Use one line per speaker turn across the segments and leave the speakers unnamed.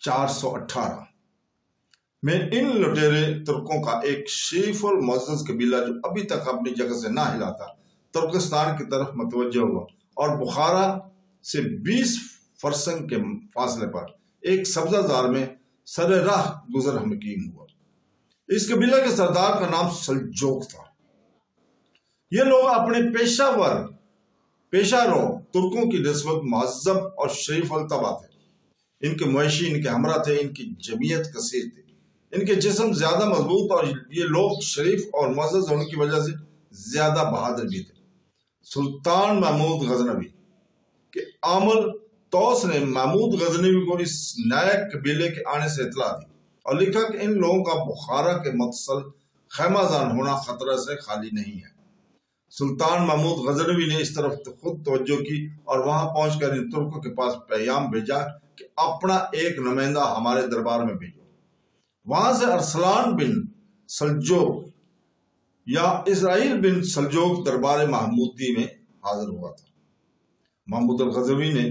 418 میں ان لٹیرے ترکوں کا ایک شریف اور معزز قبیلہ جو ابھی تک اپنی جگہ سے نہ ہلا تھا ترکستان کی طرف متوجہ ہوا اور بخارا سے 20 فرسنگ کے فاصلے پر ایک سبزہ زار میں سر راہ گزر مقیم ہوا۔ اس قبیلہ کے سردار کا نام سلجوق تھا۔ یہ لوگ اپنے پیشہ رو ترکوں کی نسبت مہذب اور شریف الطبع تھے۔ ان کے مویشی ان کے ہمراہ تھے، ان کی جمعیت کثیر تھی، ان کے جسم زیادہ مضبوط اور یہ لوگ شریف اور معزز ہونے کی وجہ سے زیادہ بہادر بھی تھے۔ سلطان محمود غزنوی کے عامل توس نے محمود غزنوی کو اس نئے قبیلے کے آنے سے اطلاع دی اور لکھا کہ ان لوگوں کا بخارا کے متصل خیمہ زن ہونا خطرہ سے خالی نہیں ہے۔ سلطان محمود غزنوی نے اس طرف خود توجہ کی اور وہاں پہنچ کر ان ترکوں کے پاس پیغام بھیجا کہ اپنا ایک نمائندہ ہمارے دربار میں بھیجو۔ وہاں سے ارسلان بن سلجوق یا اسرائیل بن سلجوق دربار محمودی میں حاضر ہوا تھا۔ محمود الغزنوی نے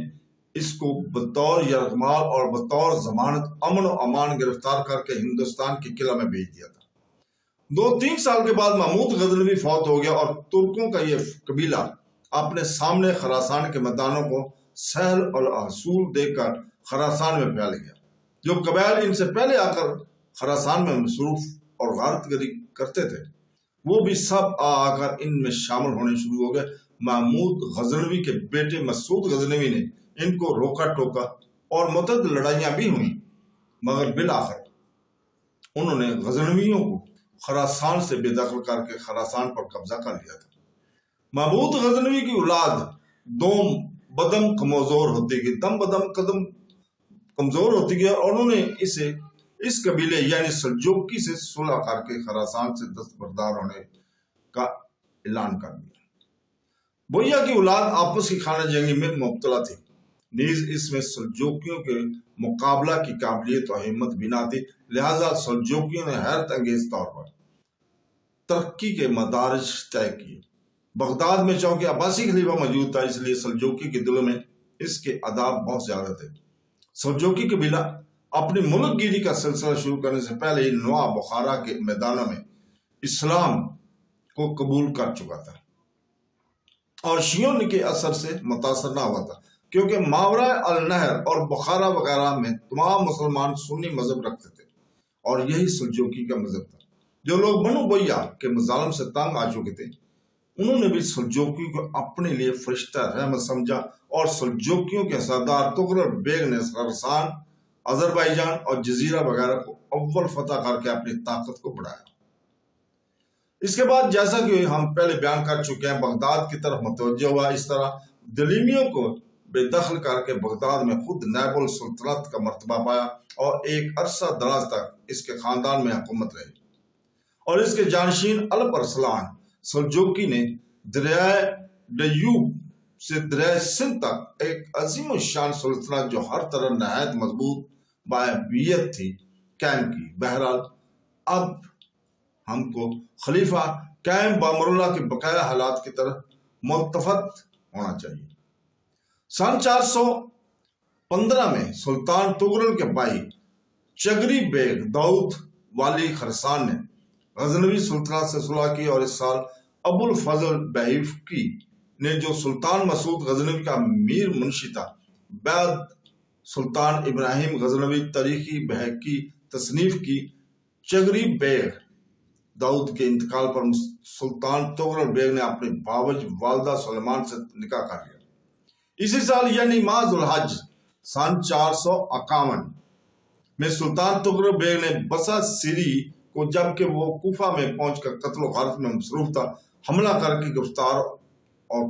اس کو بطور یرغمال اور بطور ضمانت امن و امان گرفتار کر کے ہندوستان کے قلعہ میں بھیج دیا تھا۔ 2-3 سال کے بعد محمود غزنوی فوت ہو گیا اور ترکوں کا یہ قبیلہ اپنے سامنے خراسان کے میدانوں کو سہل الحصول دے کر خراسان میں پھیل گیا۔ جو قبائل ان سے پہلے آ کر خراسان میں مصروف اور غارت گری کرتے تھے وہ بھی سب آ کر ان میں شامل ہونے شروع ہو گئے۔ محمود غزنوی کے بیٹے مسعود غزنوی نے ان کو روکا ٹوکا اور متعدد لڑائیاں بھی ہوئیں، مگر بالآخر انہوں نے غزنویوں کو خراسان سے بے دخل کر کے خراسان پر قبضہ کر لیا تھا۔ محمود غزنوی کی اولاد دوم بدم کمزور ہوتی گئی، دم بدم قدم کمزور ہوتی گئی اور انہوں نے اس قبیلے یعنی سلجوقی سے صلح کر کے خراسان سے دستبردار ہونے کا اعلان کر دیا۔ بویا کی اولاد آپس کی خانہ جنگی میں مبتلا تھی، نیز اس میں سلجوکیوں کے مقابلہ کی قابلیت و ہمت بھی نہ تھی، لہذا سلجوکیوں نے حیرت انگیز طور پر ترقی کے مدارج طے کیے۔ بغداد میں چونکہ عباسی خلیفہ موجود تھا اس لیے سلجوکی کے دلوں میں اس کے آداب بہت زیادہ تھے۔ سلجوکی قبیلہ اپنی ملک گیری کا سلسلہ شروع کرنے سے پہلے ہی نواں بخارا کے میدانوں میں اسلام کو قبول کر چکا تھا اور شیعوں کے اثر سے متاثر نہ ہوا تھا، کیونکہ ماورا النہر اور بخارا وغیرہ میں تمام مسلمان سنی مذہب رکھتے تھے اور یہی سلجوکی کا مذہب تھا۔ جو لوگ بنو بویا کے مظالم سے تنگ آ چکے تھے انہوں نے بھی سلجوکی کو اپنے لیے فرشتہ رحمت سمجھا اور سلجوکیوں کے سردار تغرل بیگ نے خراسان، آذربائیجان اور جزیرہ وغیرہ کو اول فتح کر کے اپنی طاقت کو بڑھایا۔ اس کے بعد جیسا کہ ہم پہلے بیان کر چکے ہیں بغداد کی طرف متوجہ ہوا۔ اس طرح دلیمیوں کو بے دخل کر کے بغداد میں خود نائب السلطنت کا مرتبہ پایا اور ایک عرصہ دراز تک اس کے خاندان میں حکومت رہی اور اس کے جانشین الپ ارسلان سلجوکی نے دریائے ڈیوب سے دریائے سندھ تک ایک عظیم الشان سلطنت جو ہر طرح نہایت مضبوط باہویت تھی قائم کی۔ بہرحال اب ہم کو خلیفہ قائم بامر اللہ کے بقایا حالات کی طرف ملتفت ہونا چاہیے۔ سن 415 میں سلطان تغرل کے بھائی چگری بیگ داؤد والی خراسان نے غزنوی سلطنت سے صلح کی اور اس سال ابو الفضل بہیفکی نے جو سلطان مسعود غزنوی کا میر منشی تھا بعد سلطان ابراہیم غزنوی تاریخی بہیفکی تصنیف کی۔ چگری بیگ داؤد کے انتقال پر سلطان تغرل بیگ نے اپنی باوج والدہ سلیمان سے نکاح کر لیا۔ اسی سال یعنی ماہ ذوالحج سن 451 میں سلطان تغرل بیگ نے بسا سری کو جبکہ وہ کوفہ میں پہنچ کر قتل و غارت میں مصروف تھا حملہ کر کے گرفتار اور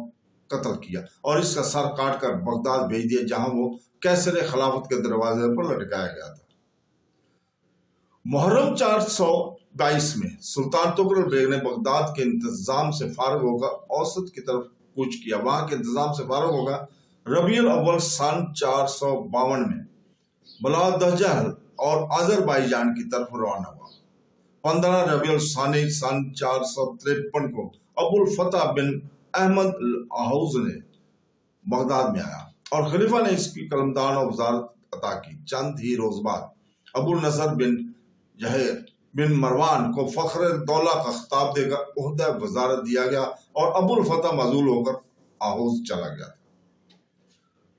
قتل کیا اور اس کا سر کاٹ کر بغداد بھیج دیا جہاں وہ کیسر خلافت کے دروازے پر لٹکایا گیا تھا۔ محرم 422 میں سلطان تغرل بیگ نے بغداد کے انتظام سے فارغ ہو کر اوسط کی طرف کوچ کیا۔ وہاں کے انتظام سے فارغ ہوگا ربیع الاول سن 452 میں بلادجہل اور آذربائیجان کی طرف روانہ ہوا۔ 15 ربیع الثانی سن 453 کو ابو الفتح بن احمد الحوز نے بغداد میں آیا اور خلیفہ نے اس کی قلمدان و وزارت عطا کی۔ چند ہی روز بعد ابو النصر بن یحیی بن مروان کو فخر دولہ کا خطاب دے کر عہدہ وزارت دیا گیا اور ابو الفتح معزول ہو کر آہوز چلا گیا.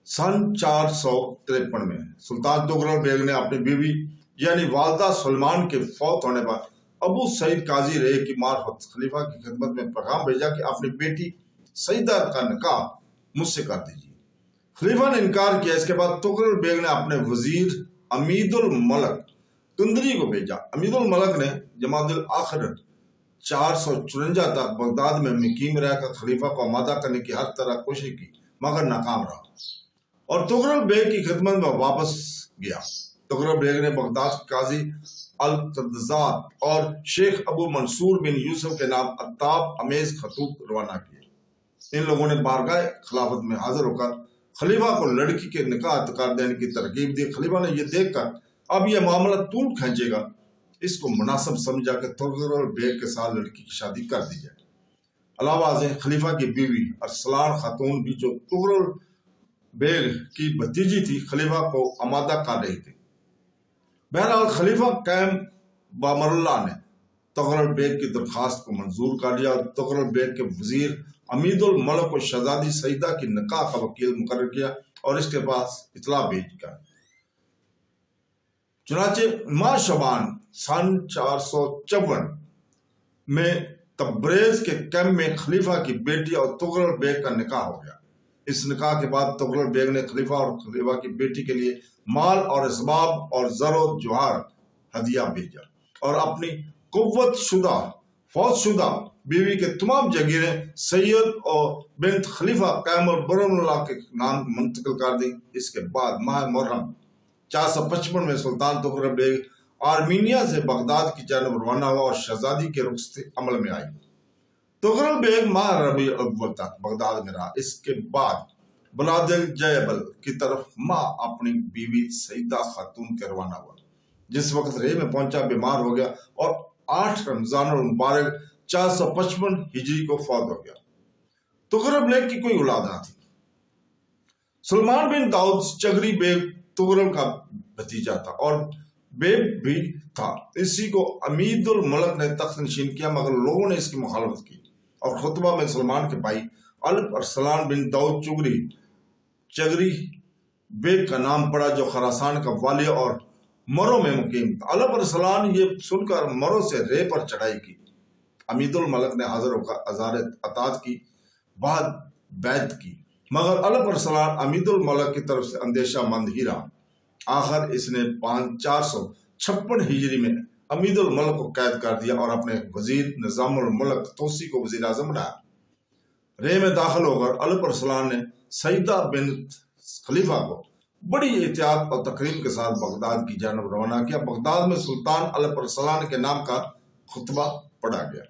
سن 453 میں سلطان تغرل بیگ نے اپنی بیوی یعنی والدہ سلمان کے فوت ہونے پر ابو سعید قاضی رے کی معرفت خلیفہ کی خدمت میں پیغام بھیجا کہ اپنی بیٹی سعیدہ کا نکاح مجھ سے کر دیجیے. خلیفہ نے انکار کیا. اس کے بعد تغرل بیگ نے اپنے وزیر امید الملک تندری کو بھیجا. امید الملک نے جمادی الاخر 454 تک بغداد میں مقیم رہ کر خلیفہ کو آمادہ کرنے کی ہر طرح کوشش کی مگر ناکام رہا اور تغرل بیگ کی خدمت میں واپس گیا. تغرل بیگ نے بغداد قاضی القدزات اور شیخ ابو منصور بن یوسف کے نام عتاب امیز خطوط روانہ کیے. ان لوگوں نے بارگاہ خلافت میں حاضر ہو کر خلیفہ کو لڑکی کے نکاح کر دینے کی ترغیب دی. خلیفہ نے یہ دیکھ کر اب یہ معاملہ طول کھینچے گا اس کو مناسب سمجھا کہ تغرل بیگ کے ساتھ لڑکی کی شادی کر دی جائے. علاوہ ازیں خلیفہ کی بیوی ارسلان خاتون بھی جو تغرل بیگ کی بھتیجی تھی خلیفہ کو آمادہ کر رہی تھی. بہرحال خلیفہ قائم بامر اللہ نے تغرل بیگ کی درخواست کو منظور کر لیا اور تغرل بیگ کے وزیر امید الملک کو شہزادی سعیدہ کی نکاح کا وکیل مقرر کیا اور اس کے پاس اطلاع بھیج کر چنانچہ ماہ شعبان سن 454 میں تبریز کے کیمپ میں خلیفہ کی بیٹی اور تغرل بیگ کا نکاح ہو گیا. اس نکاح کے بعد تغرل بیگ نے خلیفہ اور خلیفہ کی بیٹی کے لیے مال اور اسباب اور زر و جوہر ہدیہ بھیجا اور اپنی قوت شدہ فوت شدہ بیوی کے تمام جگیریں سید اور بنت خلیفہ قائم البرم اللہ کے نام منتقل کر دی. اس کے بعد ماہ محرم 455 میں سلطان تغرل بیگ آرمینیا سے بغداد کی جانب روانہ ہوا اور شہزادی کے رخصتی عمل میں آئی. تغرل بیگ ماہ ربیع الاول تک بغداد میں رہا. اس کے بعد بلاد الجبل کی طرف ماں اپنی بیوی سعیدہ خاتون کے روانہ ہوا. جس وقت رے میں پہنچا بیمار ہو گیا اور 8 رمضان المبارک 455 ہجری کو فوت ہو گیا. تغرل بیگ کی کوئی اولاد نہ تھی. سلمان بن داؤد چغری بیگ تغرل کا بھتیجا تھا اور بیگ بھی تھا. اسی کو امید الملک نے تخت نشین کیا مگر لوگوں نے اس کی مخالفت کی اور خطبہ میں سلمان کے بھائی الپ ارسلان بن داؤد چغری بیگ کا نام پڑا جو خراسان کا والی اور مرو میں مقیم تھا. الپ ارسلان یہ سن کر مرو سے رے پر چڑھائی کی. امید الملک نے حاضر ہو کر اظہار اطاعت کی بعد بیعت کی مگر الپ ارسلان امید الملک کی طرف سے اندیشہ مند ہی رہا. آخر اس نے 456 ہجری میں امید الملک کو قید کر دیا اور اپنے وزیر نظام الملک توسی کو وزیر اعظم بنایا. رے میں داخل ہو کر الپ ارسلان نے سعیدہ بنت خلیفہ کو بڑی احتیاط اور تقریب کے ساتھ بغداد کی جانب روانہ کیا. بغداد میں سلطان الپ ارسلان کے نام کا خطبہ پڑھا گیا.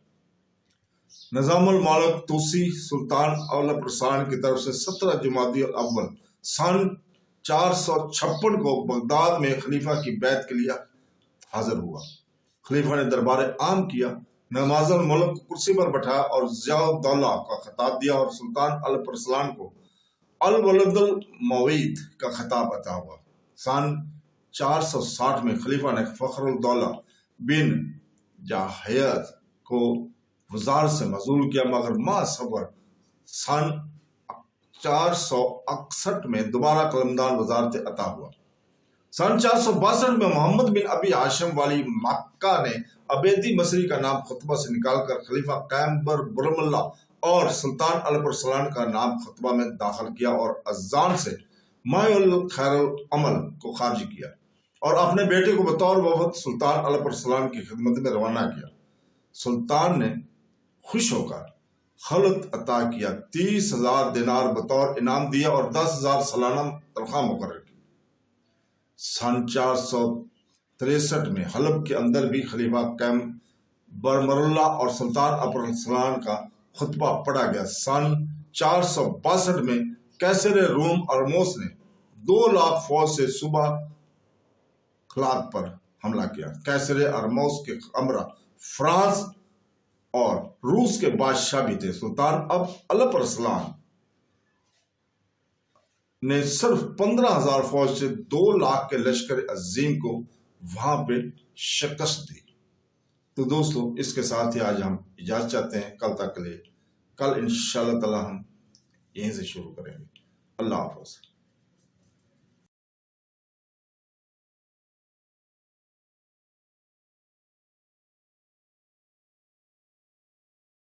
نظام الملک توسی سلطان الپ ارسلان کی طرف سے 17 جمادی الاول سن 456 کو بغداد میں خلیفہ کی بیعت کے لیے حاضر ہوا. خلیفہ نے دربار عام کیا، نماز الملک کو کرسی پر بٹھایا اور ضیاء الدولہ کا خطاب دیا اور سلطان الپ ارسلان کو الولد الموعود کا خطاب عطا ہوا. سن 460 میں خلیفہ نے فخر الدولہ بن جاہیت کو وزارت سے معزول کیا مگر ماہ صفر سن 461 میں دوبارہ قلمدان وزارت عطا ہوا. سن 462 میں محمد بن ابی ہاشم والی مکہ نے عبیدی مصری کا نام خطبہ سے نکال کر خلیفہ قائم برم اللہ اور سلطان الپ ارسلان کا نام خطبہ میں داخل کیا اور اذان سے ماء الخیر العمل کو خارج کیا اور اپنے بیٹے کو بطور وفد سلطان الپ ارسلان کی خدمت میں روانہ کیا. سلطان نے خوش ہو کر خلط عطا کیا، 30,000 دینار بطور انعام دیا اور 10,000 سالانہ تنخواہ مقرر کی. سن 463 میں حلب کے اندر بھی خلیفہ قائم برمر اللہ اور سلطان الپ ارسلان کا خطبہ پڑھا گیا. سن 462 میں قیصر روم ارموس نے 2 لاکھ فوج سے صوبہ خلات پر حملہ کیا. قیصر ارموس کے ہمراہ فرانس اور روس کے بادشاہ بھی تھے. سلطان الپ ارسلان نے صرف 15,000 فوج سے 2 لاکھ کے لشکر عظیم کو وہاں پہ شکست دی۔ تو دوستو اس کے ساتھ ہی آج ہم اجازت چاہتے ہیں، کل تک کے لیے۔ کل انشاءاللہ تعالی ہم یہیں سے شروع کریں گے۔ اللہ حافظ۔